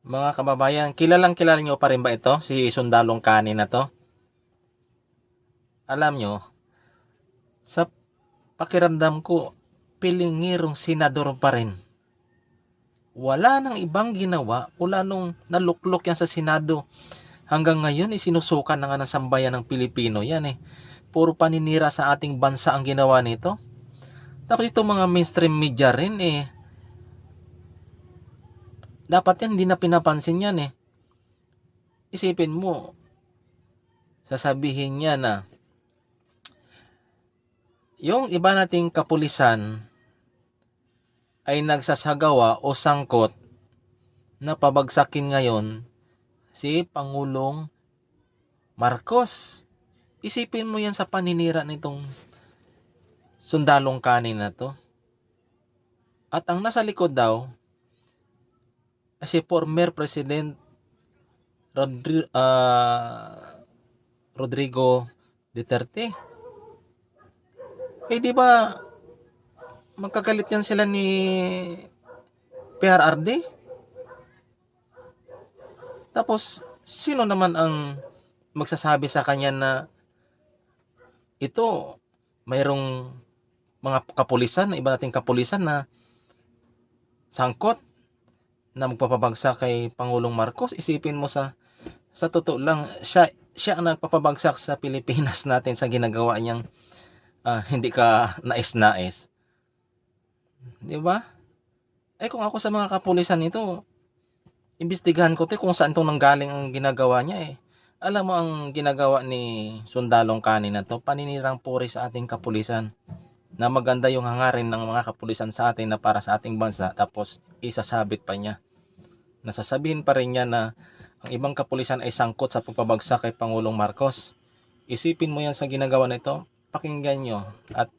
Mga kababayan, kilala niyo pa rin ba ito, si Sundalong Kani na 'to? Alam niyo, sa pakiramdam ko, pilingirong senador pa rin. Wala nang ibang ginawa mula nung naluklok yan sa Senado. Hanggang ngayon, isinusukan na nga ng sambayan ng Pilipino yan eh. Puro paninira sa ating bansa ang ginawa nito. Tapos itong mga mainstream media rin eh, dapat yan hindi na pinapansin yan eh. Isipin mo, sasabihin niya na yung iba nating kapulisan ay nagsasagawa o sangkot na pabagsakin ngayon si Pangulong Marcos. Isipin mo yan sa paninira nitong Sundalong Kani na to. At ang nasa likod daw ay si former President Rodrigo Duterte. Eh di ba magkagalit yan sila ni PRRD? Tapos sino naman ang magsasabi sa kanya na ito mayroong mga kapulisan, iba nating kapulisan na sangkot na magpapabagsak kay Pangulong Marcos? Isipin mo sa totoo lang, siya ang nagpapabagsak sa Pilipinas natin sa ginagawa niyang hindi ka nais-nais. 'Di ba? Eh kung ako sa mga kapulisan nito, imbestigahan ko kung saan tong nanggaling ang ginagawa niya eh. Alam mo ang ginagawa ni Sundalong Kani na to, paninirang puri sa ating kapulisan. Na maganda yung hangarin ng mga kapulisan sa atin na para sa ating bansa, tapos isasabit pa niya. Nasasabihin pa rin niya na ang ibang kapulisan ay sangkot sa pagpabagsak kay Pangulong Marcos. Isipin mo yan sa ginagawa nito, pakinggan nyo at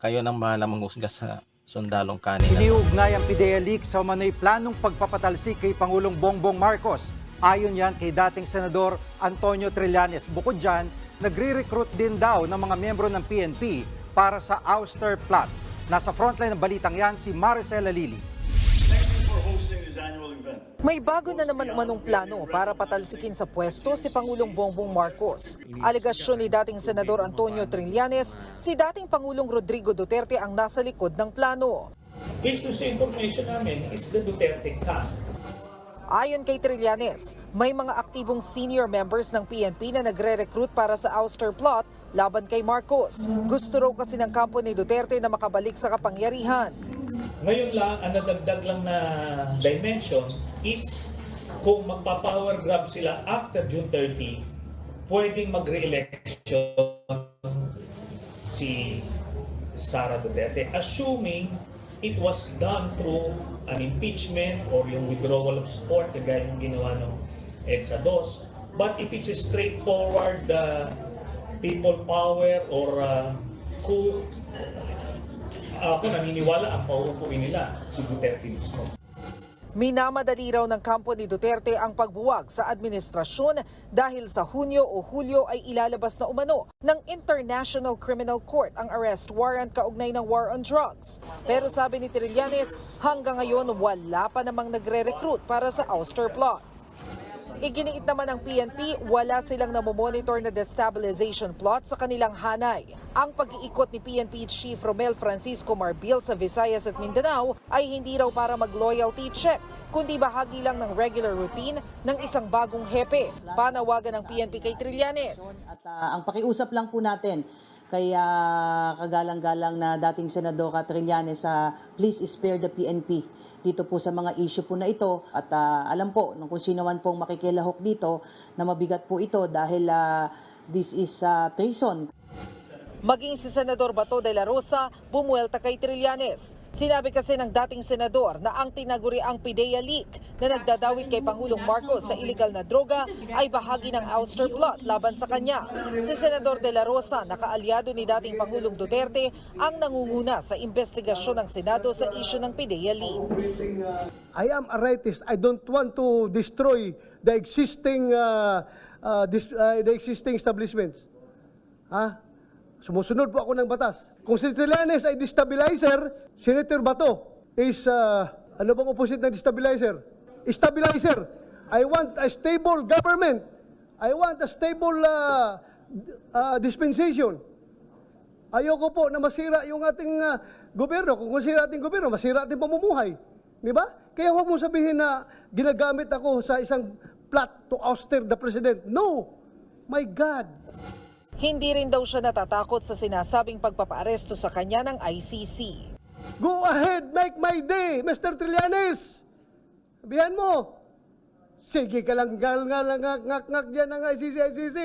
kayo nang bahala manghusga sa Sundalong Kani. Iniugnay ang PIDEA leak sa umano'y planong pagpapatalsik kay Pangulong Bongbong Marcos. Ayon yan kay dating Senador Antonio Trillanes. Bukod dyan, nagre-recruit din daw ng mga miyembro ng PNP para sa ouster plot. Nasa frontline ng balitang yan si Maricela Lili. May bago na naman umanong plano para patalsikin sa pwesto si Pangulong Bongbong Marcos. Alegasyon ni dating Senador Antonio Trillanes, si dating Pangulong Rodrigo Duterte ang nasa likod ng plano. Based sa information namin, is the Duterte camp. Ayon kay Trillanes, may mga aktibong senior members ng PNP na nagre-recruit para sa ouster plot laban kay Marcos. Gusto raw kasi ng kampo ni Duterte na makabalik sa kapangyarihan. Ngayon lang, ang nadagdag lang na dimension is kung magpa-power grab sila after June 30, pwedeng mag-re-election si Sara Duterte, assuming it was done through an impeachment or yung withdrawal of support, kagaya yung ginawa ng EDSA 2. But if it's a straightforward people power or coup, ako naniniwala ang pauupuin nila si Duterte mismo. Minamadali raw ng kampo ni Duterte ang pagbuwag sa administrasyon dahil sa Hunyo o Hulyo ay ilalabas na umano ng International Criminal Court ang arrest warrant kaugnay ng war on drugs. Pero sabi ni Trillanes, hanggang ngayon wala pa namang nagre-recruit para sa ouster plot. Iginiit naman ng PNP, wala silang namomonitor na destabilization plot sa kanilang hanay. Ang pag-iikot ni PNP Chief Romel Francisco Marbil sa Visayas at Mindanao ay hindi raw para mag-loyalty check, kundi bahagi lang ng regular routine ng isang bagong hepe. Panawagan ng PNP kay Trillanes. At ang pakiusap lang po natin kay kagalang-galang na dating Senador Trillanes, please spare the PNP dito po sa mga issue po na ito. At alam po kung sino man pong makikilahok dito na mabigat po ito dahil this is treason. Maging si Senador Bato de la Rosa, bumuelta kay Trillanes. Sinabi kasi ng dating senador na ang tinaguriang PIDEA leak na nagdadawit kay Pangulong Marcos sa illegal na droga ay bahagi ng ouster plot laban sa kanya. Si Senador de la Rosa, nakaalyado ni dating Pangulong Duterte, ang nangunguna sa investigasyon ng Senado sa isyu ng PIDEA leaks. I am a rightist. I don't want to destroy the existing establishments. Sumusunod po ako ng batas. Kung si Trillanes ay destabilizer, Senator Bato is, ano bang opposite ng destabilizer? stabilizer. I want a stable government. I want a stable dispensation. Ayoko po na masira yung ating gobyerno. Kung masira ating gobyerno, masira ating pamumuhay. Di ba? Kaya huwag mo sabihin na ginagamit ako sa isang plot to ousted the president. No! My God! Hindi rin daw siya natatakot sa sinasabing pagpapaaresto sa kanya ng ICC. Go ahead, make my day, Mr. Trillanes! Sabihan mo, sige ka lang, ngak dyan ng ICC.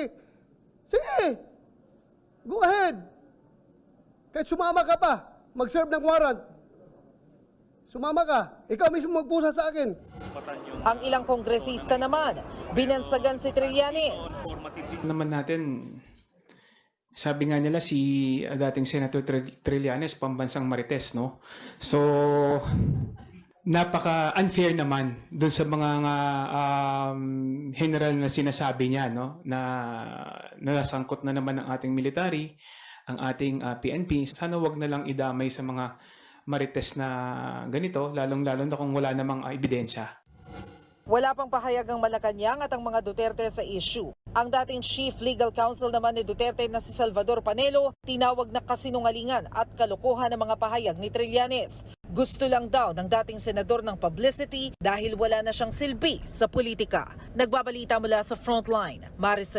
Sige! Go ahead! Kahit sumama ka pa, mag-serve ng warrant. Sumama ka, ikaw mismo magpusa sa akin. Ang ilang kongresista naman, binansagan si Trillanes. Naman natin, sabi nga nila si dating Senator Trillanes, pambansang Marites, no? So, napaka-unfair naman dun sa mga general na sinasabi niya, no? Na nasangkot na naman ang ating military, ang ating PNP. Sana wag na lang idamay sa mga Marites na ganito, lalong-lalo na kung wala namang ebidensya. Wala pang pahayag ang Malacanang at ang mga Duterte sa issue. Ang dating Chief Legal Counsel naman ni Duterte na si Salvador Panelo, tinawag na kasinungalingan at kalokohan ng mga pahayag ni Trillanes. Gusto lang daw ng dating senador ng publicity dahil wala na siyang silbi sa politika. Nagbabalita mula sa Frontline, Maricel